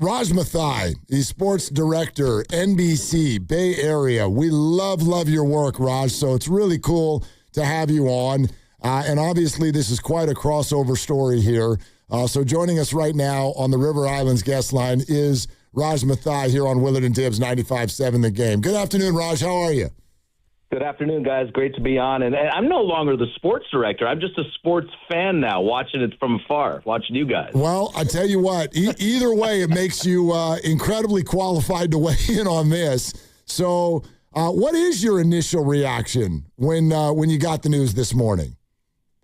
Raj Mathai, he's sports director, NBC Bay Area. We love your work, Raj, so it's really cool to have you on. And obviously, this is quite a crossover story here. So joining us right now on the River Islands guest line is Raj Mathai here on Willard and Dibs 95.7 The Game. Good afternoon, Raj. How are you? Good afternoon, guys. Great to be on. And I'm no longer the sports director. I'm just a sports fan now, watching it from afar, watching you guys. Well, I tell you what, either way, it makes you incredibly qualified to weigh in on this. So what is your initial reaction when you got the news this morning?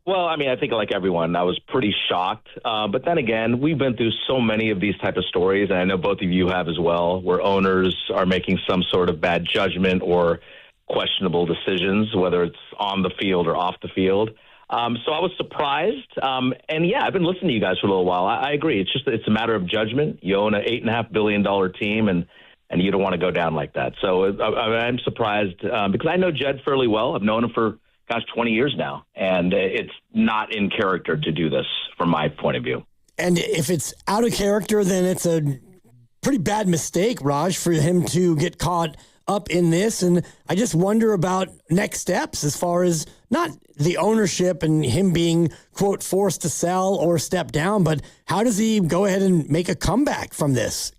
Well, I mean, I think like everyone, I was pretty shocked. But then again, we've been through so many of these type of stories, and I know both of you have as well, where owners are making some sort of bad judgment or questionable decisions, whether it's on the field or off the field. So I was surprised. And yeah, I've been listening to you guys for a little while. I agree. It's a matter of judgment. You own an $8.5 billion team and you don't want to go down like that. So I'm surprised because I know Jed fairly well. I've known him for, 20 years now. And it's not in character to do this from my point of view. And if it's out of character, then it's a pretty bad mistake, Raj, for him to get caught up in this. And I just wonder about next steps as far as not the ownership and him being, quote, forced to sell or step down, but how does he go ahead and make a comeback from this?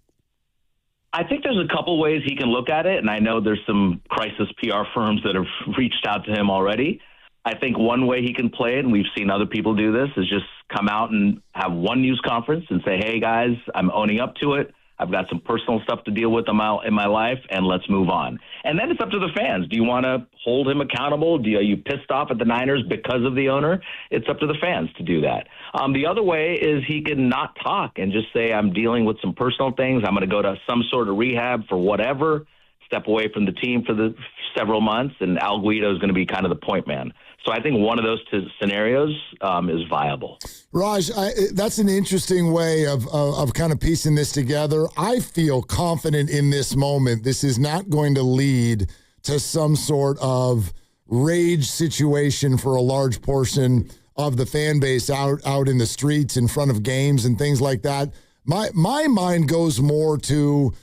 I think there's a couple ways he can look at it, and I know there's some crisis PR firms that have reached out to him already. I think one way he can play it, and we've seen other people do this, is just come out and have one news conference and say, hey, guys, I'm owning up to it. I've got some personal stuff to deal with in my life, and let's move on. And then it's up to the fans. Do you want to hold him accountable? Are you pissed off at the Niners because of the owner? It's up to the fans to do that. The other way is he can not talk and just say, I'm dealing with some personal things. I'm going to go to some sort of rehab for whatever, step away from the team for the several months, and Al Guido is going to be kind of the point man. So I think one of those two scenarios is viable. Raj, that's an interesting way of kind of piecing this together. I feel confident in this moment. This is not going to lead to some sort of rage situation for a large portion of the fan base out in the streets in front of games and things like that. My mind goes more to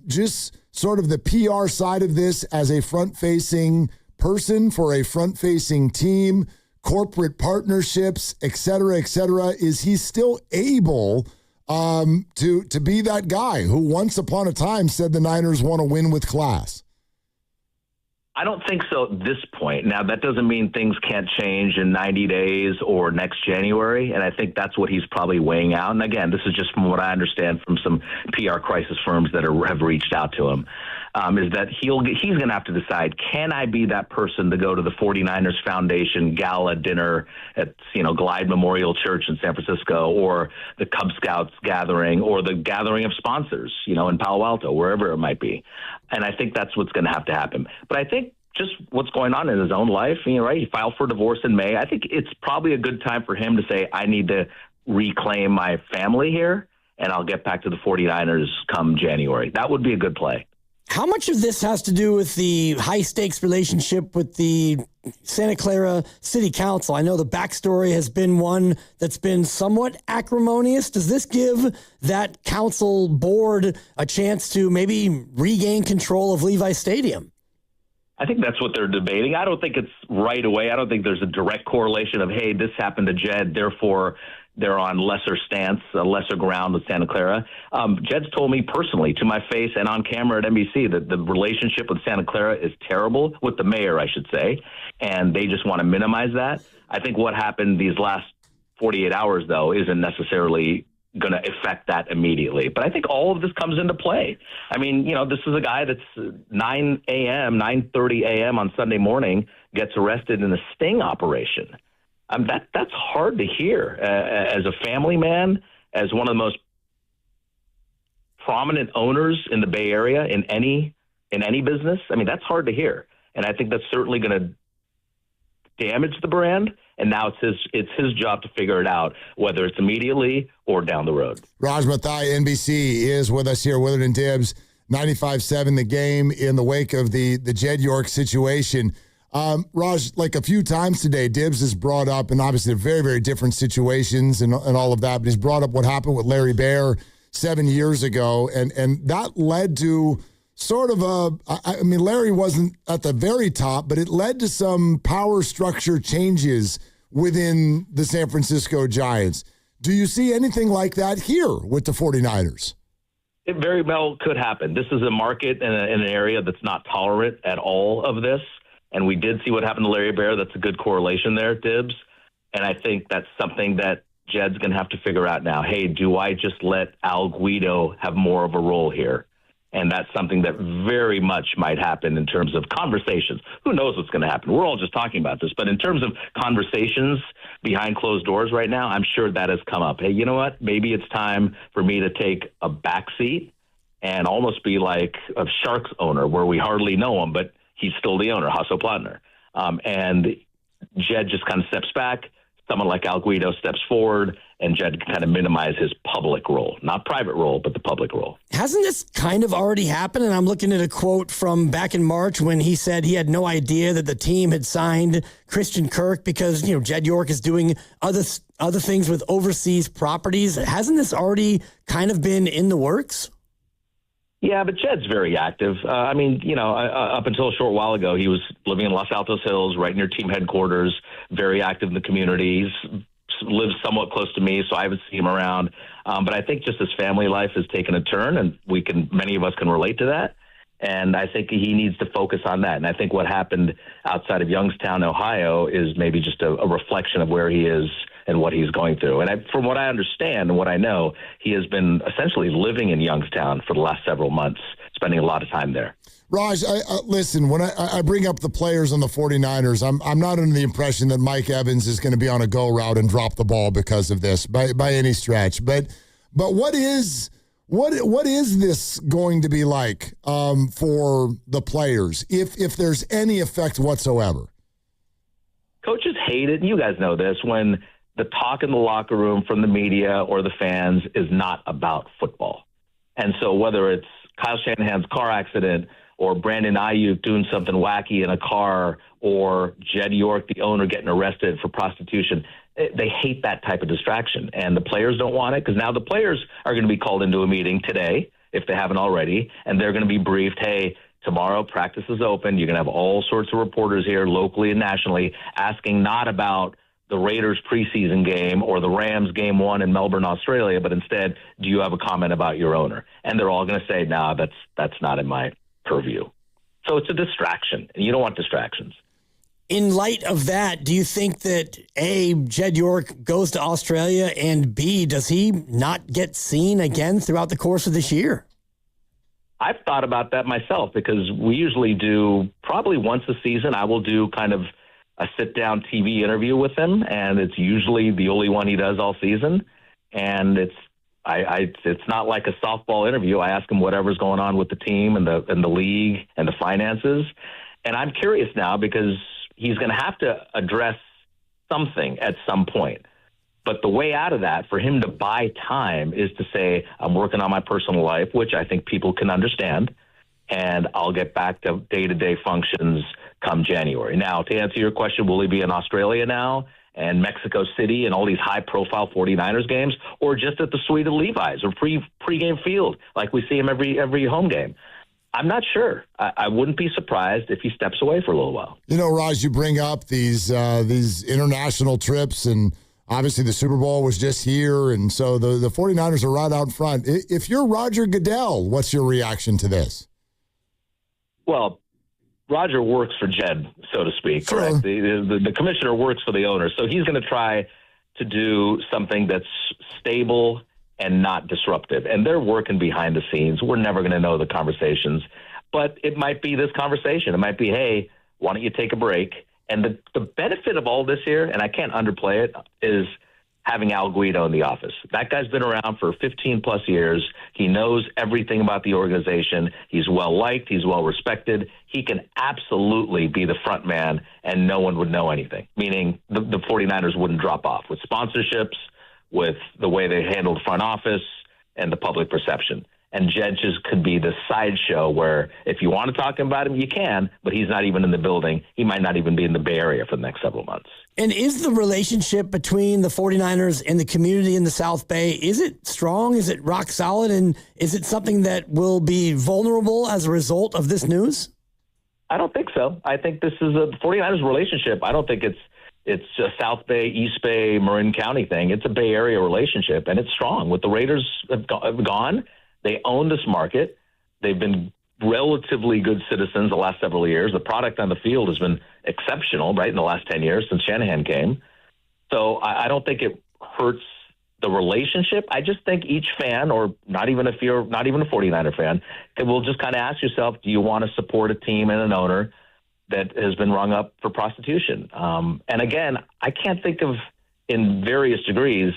just sort of the PR side of this as a front-facing person for a front-facing team, corporate partnerships, et cetera, et cetera. Is he still able to be that guy who once upon a time said the Niners want to win with class? I don't think so at this point. Now, that doesn't mean things can't change in 90 days or next January, and I think that's what he's probably weighing out. And again, this is just from what I understand from some PR crisis firms that have reached out to him, is that he's going to have to decide, can I be that person to go to the 49ers Foundation gala dinner at Glide Memorial Church in San Francisco, or the Cub Scouts gathering, or the gathering of sponsors, in Palo Alto, wherever it might be. And I think that's what's going to have to happen. But I think just what's going on in his own life, right? He filed for divorce in May. I think it's probably a good time for him to say, I need to reclaim my family here, and I'll get back to the 49ers come January. That would be a good play. How much of this has to do with the high-stakes relationship with the Santa Clara City Council? I know the backstory has been one that's been somewhat acrimonious. Does this give that council board a chance to maybe regain control of Levi Stadium? I think that's what they're debating. I don't think it's right away. I don't think there's a direct correlation of, hey, this happened to Jed, therefore they're on lesser ground with Santa Clara. Jed's told me personally to my face and on camera at NBC that the relationship with Santa Clara is terrible, with the mayor, I should say, and they just want to minimize that. I think what happened these last 48 hours, though, isn't necessarily going to affect that immediately. But I think all of this comes into play. I mean, this is a guy that's 9:30 a.m. on Sunday morning gets arrested in a sting operation. That's hard to hear as a family man, as one of the most prominent owners in the Bay Area in any business. I mean, that's hard to hear, and I think that's certainly going to damage the brand. And now it's his job to figure it out, whether it's immediately or down the road. Raj Mathai, NBC, is with us here, Willard and Dibs, 95.7 The Game, in the wake of the Jed York situation. Raj, like a few times today, Dibs has brought up, and obviously very, very different situations and all of that, but he's brought up what happened with Larry Baer 7 years ago, and that led to sort of Larry wasn't at the very top, but it led to some power structure changes within the San Francisco Giants. Do you see anything like that here with the 49ers? It very well could happen. This is a market in an area that's not tolerant at all of this. And we did see what happened to Larry Baer. That's a good correlation there, Dibs. And I think that's something that Jed's going to have to figure out now. Hey, do I just let Al Guido have more of a role here? And that's something that very much might happen in terms of conversations. Who knows what's going to happen? We're all just talking about this. But in terms of conversations behind closed doors right now, I'm sure that has come up. Hey, you know what? Maybe it's time for me to take a back seat and almost be like a Sharks owner where we hardly know him, but he's still the owner, Hasso Plattner. And Jed just kind of steps back. Someone like Al Guido steps forward, and Jed can kind of minimize his public role. Not private role, but the public role. Hasn't this kind of already happened? And I'm looking at a quote from back in March when he said he had no idea that the team had signed Christian Kirk because, Jed York is doing other things with overseas properties. Hasn't this already kind of been in the works? Yeah, but Jed's very active. Up until a short while ago, he was living in Los Altos Hills, right near team headquarters, very active in the community. He lives somewhat close to me, so I haven't seen him around. But I think just his family life has taken a turn, and many of us can relate to that. And I think he needs to focus on that. And I think what happened outside of Youngstown, Ohio, is maybe just a reflection of where he is and what he's going through. And from what I understand and what I know, he has been essentially living in Youngstown for the last several months, spending a lot of time there. Raj, listen, when I bring up the players on the 49ers, I'm not under the impression that Mike Evans is going to be on a go route and drop the ball because of this by any stretch. But what is this going to be like for the players if there's any effect whatsoever? Coaches hate it, and you guys know this, when the talk in the locker room from the media or the fans is not about football. And so whether it's Kyle Shanahan's car accident or Brandon Ayuk doing something wacky in a car or Jed York, the owner, getting arrested for prostitution, they hate that type of distraction. And the players don't want it because now the players are going to be called into a meeting today, if they haven't already, and they're going to be briefed, hey, tomorrow practice is open. You're going to have all sorts of reporters here locally and nationally asking not about the Raiders preseason game or the Rams game 1 in Melbourne, Australia, but instead, do you have a comment about your owner? And they're all going to say, no, that's not in my purview. So it's a distraction, and you don't want distractions. In light of that, do you think that A, Jed York goes to Australia, and B, does he not get seen again throughout the course of this year? I've thought about that myself because we usually do probably once a season. I will do kind of a sit-down TV interview with him, and it's usually the only one he does all season. And it's not like a softball interview. I ask him whatever's going on with the team and the league and the finances. And I'm curious now because he's going to have to address something at some point. But the way out of that, for him to buy time, is to say, I'm working on my personal life, which I think people can understand, and I'll get back to day-to-day functions come January. Now, to answer your question, will he be in Australia now and Mexico City and all these high-profile 49ers games, or just at the Suite of Levi's or pregame field like we see him every home game? I'm not sure. I wouldn't be surprised if he steps away for a little while. Raj, you bring up these international trips, and obviously the Super Bowl was just here, and so the 49ers are right out in front. If you're Roger Goodell, what's your reaction to this? Well, Roger works for Jed, so to speak, sure. Correct? The commissioner works for the owner, so he's going to try to do something that's stable and not disruptive. And they're working behind the scenes. We're never going to know the conversations, but it might be this conversation. It might be, hey, why don't you take a break? And the benefit of all this here, and I can't underplay it, is having Al Guido in the office. That guy's been around for 15-plus years. He knows everything about the organization. He's well-liked. He's well-respected. He can absolutely be the front man, and no one would know anything, meaning the 49ers wouldn't drop off with sponsorships, with the way they handled front office, and the public perception. And Jed just could be the sideshow where if you want to talk about him, you can, but he's not even in the building. He might not even be in the Bay Area for the next several months. And is the relationship between the 49ers and the community in the South Bay, is it strong? Is it rock solid? And is it something that will be vulnerable as a result of this news? I don't think so. I think this is a 49ers relationship. I don't think it's a South Bay, East Bay, Marin County thing. It's a Bay Area relationship, and it's strong. With the Raiders have gone, they own this market. They've been relatively good citizens the last several years. The product on the field has been exceptional, right, in the last 10 years since Shanahan came. So I don't think it hurts the relationship. I just think each fan, or not even if you're not even a 49er fan, will just kind of ask yourself, do you want to support a team and an owner that has been rung up for prostitution? And again, I can't think of, in various degrees,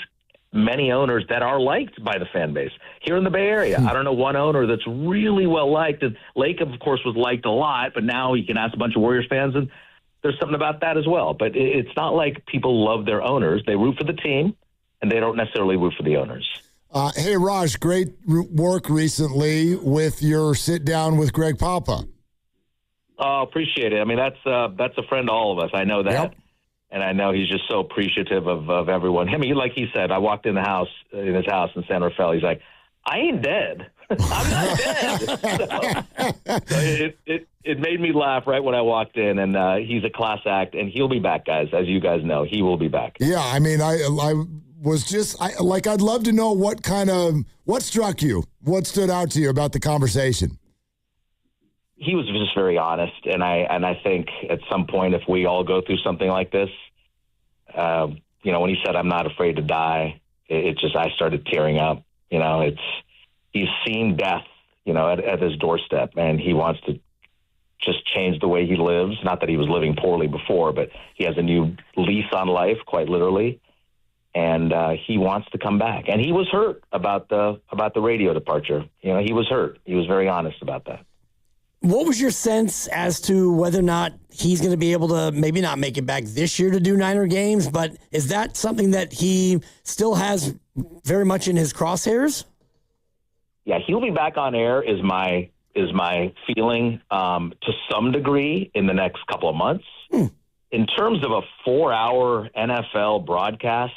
many owners that are liked by the fan base here in the Bay Area. I don't know one owner that's really well liked. And Lake, of course, was liked a lot, but now you can ask a bunch of Warriors fans, and there's something about that as well. But it's not like people love their owners. They root for the team, and they don't necessarily root for the owners. Hey, Raj, great work recently with your sit down with Greg Papa. Oh, appreciate it. I mean, that's a friend to all of us. I know that. Yep. And I know he's just so appreciative of everyone. I mean, like he said, I walked in his house in San Rafael. He's like, I ain't dead. I'm not dead. So it made me laugh right when I walked in, and he's a class act, and he'll be back, guys. As you guys know, he will be back. Yeah, I mean, I was just I'd love to know what struck you, what stood out to you about the conversation. He was just very honest, and I think at some point, if we all go through something like this, when he said, "I'm not afraid to die," I started tearing up. He's seen death, at his doorstep, and he wants to just change the way he lives. Not that he was living poorly before, but he has a new lease on life, quite literally, and he wants to come back. And he was hurt about the radio departure. He was hurt. He was very honest about that. What was your sense as to whether or not he's going to be able to maybe not make it back this year to do Niner games, but is that something that he still has very much in his crosshairs? Yeah, he'll be back on air is my feeling to some degree in the next couple of months. In terms of a 4-hour NFL broadcast,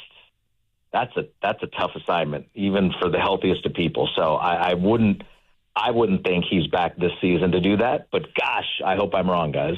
that's a tough assignment, even for the healthiest of people. So I wouldn't think he's back this season to do that, but gosh, I hope I'm wrong, guys.